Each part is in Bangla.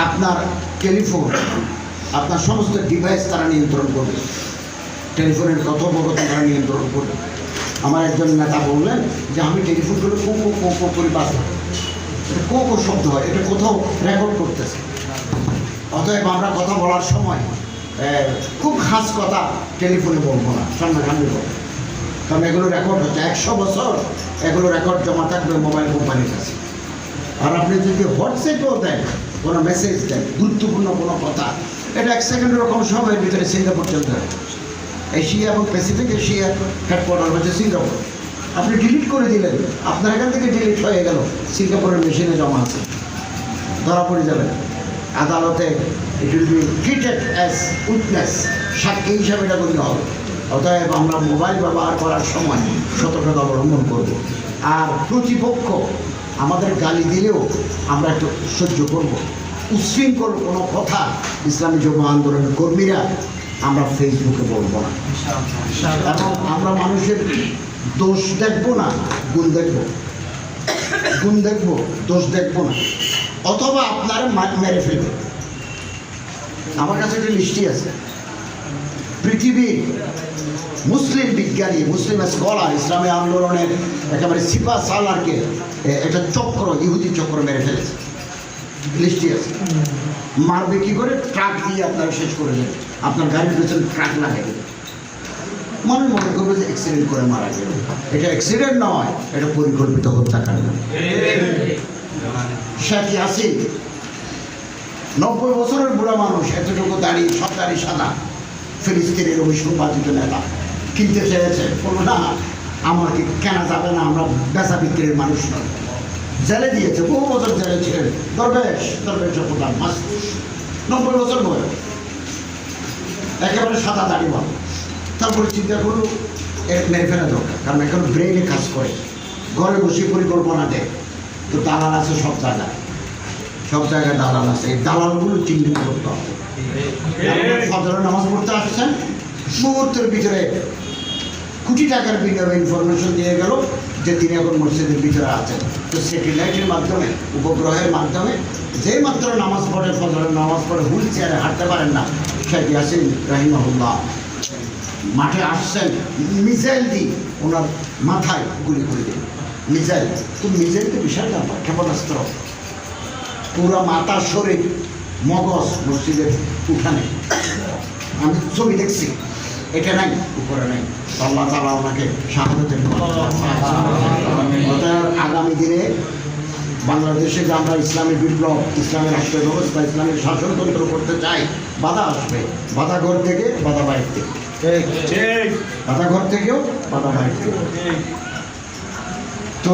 আপনার টেলিফোন, আপনার সমস্ত ডিভাইস তারা নিয়ন্ত্রণ করবে, টেলিফোনের কথোপকথন তারা নিয়ন্ত্রণ করবে। আমার একজন নেতা বললেন যে আমি টেলিফোনগুলো কো করে বাঁচব, এটা কো শব্দ হয়, এটা কোথাও রেকর্ড করতেছে। অতএব আমরা কথা বলার সময় খুব খাস কথা টেলিফোনে বলবো না, সামনাসামনি বলবো, কারণ এগুলো রেকর্ড হচ্ছে 100 বছর এগুলো রেকর্ড জমা থাকবে মোবাইল কোম্পানির কাছে। আর আপনি যদি হোয়াটসঅ্যাপেও দেন, কোনো মেসেজ দেন, গুরুত্বপূর্ণ কোনো কথা, এটা 1 সেকেন্ডের কম সময়ের ভিতরে সিঙ্গাপুর চলতে হবে। এশিয়া এবং প্যাসিফিক এশিয়ার হেডকোয়ার্টার হচ্ছে সিঙ্গাপুর। আপনি ডিলিট করে দিলেন, আপনার এখান থেকে ডিলিট হয়ে গেল, সিঙ্গাপুরের মেশিনে জমা আছে, ধরা পড়ে যাবে আদালতে। It will be treated as witness, সাক্ষী হিসাবে এটা গণ্য হবে। অতএব আমরা মোবাইল ব্যবহার করার সময় সতর্কতা অবলম্বন করব। আর প্রতিপক্ষ আমাদের গালি দিলেও আমরা একটু সহ্য করব। উচ্ছৃঙ্খল কোনো কথা ইসলামী যুব আন্দোলনের কর্মীরা আমরা ফেসবুকে বলবো না, এবং আমরা মানুষের দোষ দেখবো না, গুণ দেখবো, গুণ দেখবো, দোষ দেখবো না। অথবা আপনারা মেরে ফেলবে। আমার কাছে একটা লিস্টি আছে, পৃথিবীর মুসলিম বিজ্ঞানী, মুসলিম স্কলার, ইসলামী আন্দোলনের একেবারে সিপা সালারকে একটা চক্র, ইহুদি চক্র মেরে ফেলেছে, লিস্টি আছে। মারবে কি করে? ট্রাক দিয়ে আপনারা শেষ করে দেবে, আপনার গাড়ির পেছনে ট্রাক লাগাই দেবে, মনে করবে যে অ্যাক্সিডেন্ট করে মারা গেল। এটা অ্যাক্সিডেন্ট নয়, এটা পরিকল্পিত হত্যাকাণ্ড। সাথী আছে 90 বছরের বুড়া মানুষ, এতটুকু দাড়ি, সব দাড়ি সাদা, ফিলিস্তিনের ওই সংবাদিত নেতা কিনতে চেয়েছে, বললো না আমাকে কেনা যাবে না, আমরা বেচা বিক্রির মানুষ নয়। জেলে দিয়েছে, বহু বছর জেলে ছিলেন, দরবেশ প্রধান মাস, 90 বছর বয়স, একেবারে সাদা দাড়ি বল। তারপরে চিন্তা করলো এর মেরে ফেলা দরকার, কারণ এখন ব্রেইনে কাজ করে, ঘরে বসে পরিকল্পনা দেয়। তো দালাল আছে সব জায়গায় দালাল আছে, এই দালালগুলো চিহ্নিত করতে হবে। ফজরের নামাজ পড়তে আসছেন, মুহূর্তের ভিতরে কোটি টাকার বিনিয়োগে ইনফরমেশন দিয়ে গেল যে তিনি এখন মসজিদের ভিতরে আছেন। তো স্যাটেলাইটের মাধ্যমে, উপগ্রহের মাধ্যমে যে মাত্র নামাজ পড়ে, ফজরের নামাজ পড়ে, হুইল চেয়ারে হাঁটতে পারেন না, শেখ ইয়াসিন রাহিমাহুল্লাহ মাঠে আসছেন, মিসাইল দিয়ে ওনার মাথায় গুলি করে দিন। মিসাইল তো মিসাইল তো বিশাল ব্যাপার, ক্ষেপণাস্ত্র, পুরো মাথা, শরীর, মগজ মসজিদের উঠানে। আমি ছবি দেখছি, এটা নাই, উপরে নাই। আল্লাহ তাআলা ওনাকে শাহাদাতের আগামী দিনে বাংলাদেশে যে আমরা ইসলামী বিপ্লব, ইসলামের রাষ্ট্র ব্যবস্থা, ইসলামের শাসনতন্ত্র করতে চাই, বাধা আসবে। বাধা ঘর থেকে, বাধা বাইরে থেকে, বাধা ঘর থেকেও, বাধা বাইরে থেকে। তো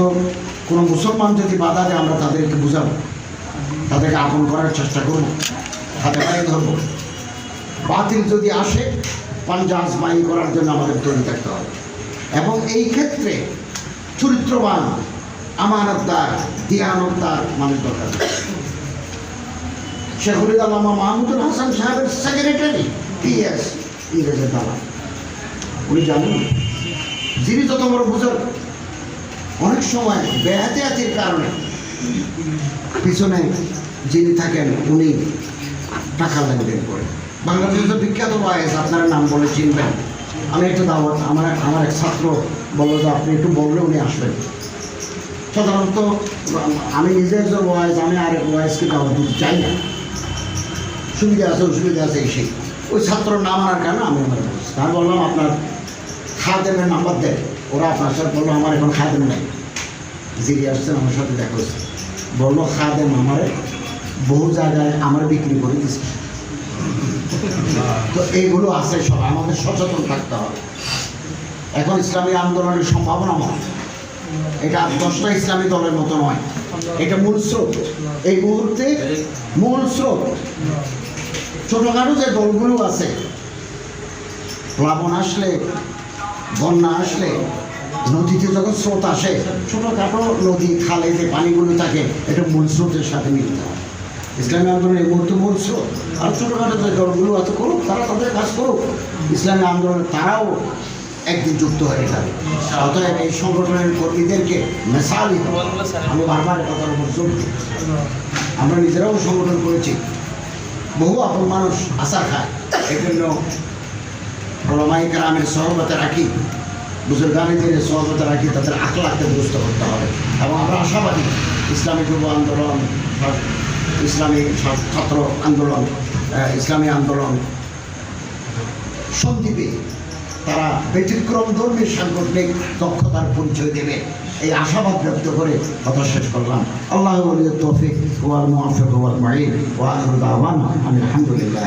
কোনো মুসলমান যদি বাধা দেয়, আমরা তাদেরকে বুঝাবো, তাদেরকে আপন করার চেষ্টা করবো, হাতে পায়ে ধরবো। বাতিল যদি আসে, পাঞ্জা আজমাই করার জন্য আমাদের তৈরি থাকতে হবে। এবং এই ক্ষেত্রে চরিত্রবান, আমানতদার, দিয়ানতদার মানুষ দরকার। শেখুল আল্লামা মাহমুদুল হাসান সাহেবের সেক্রেটারি PS ইংরেজের দালাল, উনি জানেন যিনি যত বড় বুঝুন, অনেক সময় বেহাতিয়াতির কারণে পিছনে যিনি থাকেন উনি টাকা লেনদেন করে। বাংলাদেশের বিখ্যাত ওয়াইজ, আপনারা নাম বলে চিনবেন। আমি একটু দাওয়াত, আমার এক ছাত্র বললো যে আপনি একটু বললে উনি আসবেন। সাধারণত আমি নিজে একজন ওয়াইজ, আমি আরেক ওয়াইজকে দাওয়াত দিতে চাই না, সুবিধা আছে অসুবিধা আছে সেই। ওই ছাত্রর নাম আনার কারণে আমি আমার বলছি, আমি বললাম আপনার খাদেমের নাম্বার দেন। ওরা আপনার সাথে বললো আমার এখন খাদেম নেই। যিনি আসছেন আমার সাথে দেখা হয়েছে, বললো খাদেম আমার বহু জায়গায় আমার বিক্রি করে দিচ্ছে। তো এইগুলো আছে, সব আমাদের সচেতন থাকতে হবে। এখন ইসলামী আন্দোলনের সম্ভাবনাময়, এটা 10টা ইসলামী দলের মতো নয়, এটা মূল স্রোত। এই মুহূর্তে মূল স্রোত। ছোটখাটো যে দলগুলো আছে, প্লাবন আসলে, বন্যা আসলে, নদীতে যখন স্রোত আসে, ছোটখাটো নদী, খালে যে পানিগুলো থাকে, এটা মূল স্রোতের সাথে মিলতে হয়। ইসলামী আন্দোলন এই মুহূর্তে মূল স্রোত। আর ছোটখাটো যে দলগুলো আছে করুক, তারা তাদের কাজ করুক, ইসলামী আন্দোলনে তারাও একদিন যুক্ত হয়ে যাবে। অতএব এই সংগঠনের কর্মীদেরকে মেসালি, আমি বারবার কথার উপর জোর দিই। আমরা নিজেরাও সংগঠন করেছি, বহু আপন মানুষ আশা খায়। এই জন্য ওলামায়ে কেরামের সহবতে রাখি, বুজুর্গানীদের সহবতে রাখি, তাদের আখলাককে দুরুস্ত করতে হবে। এবং আমরা আশাবাদী ইসলামী যুব আন্দোলন, ইসলামী ছাত্র আন্দোলন, ইসলামী আন্দোলন সন্দীপে তারা ব্যতিক্রম ধর্মীর সাংগঠনিক দক্ষতার পরিচয় দেবে, এই আশাবাদ ব্যক্ত করে কথা শেষ করলাম। আল্লাহ ওয়ালিয়ুত তৌফিক ওয়াল মুওয়াফিক ওয়াল মুঈন ওয়া আখিরু দাওয়ানা আলহামদুলিল্লাহ।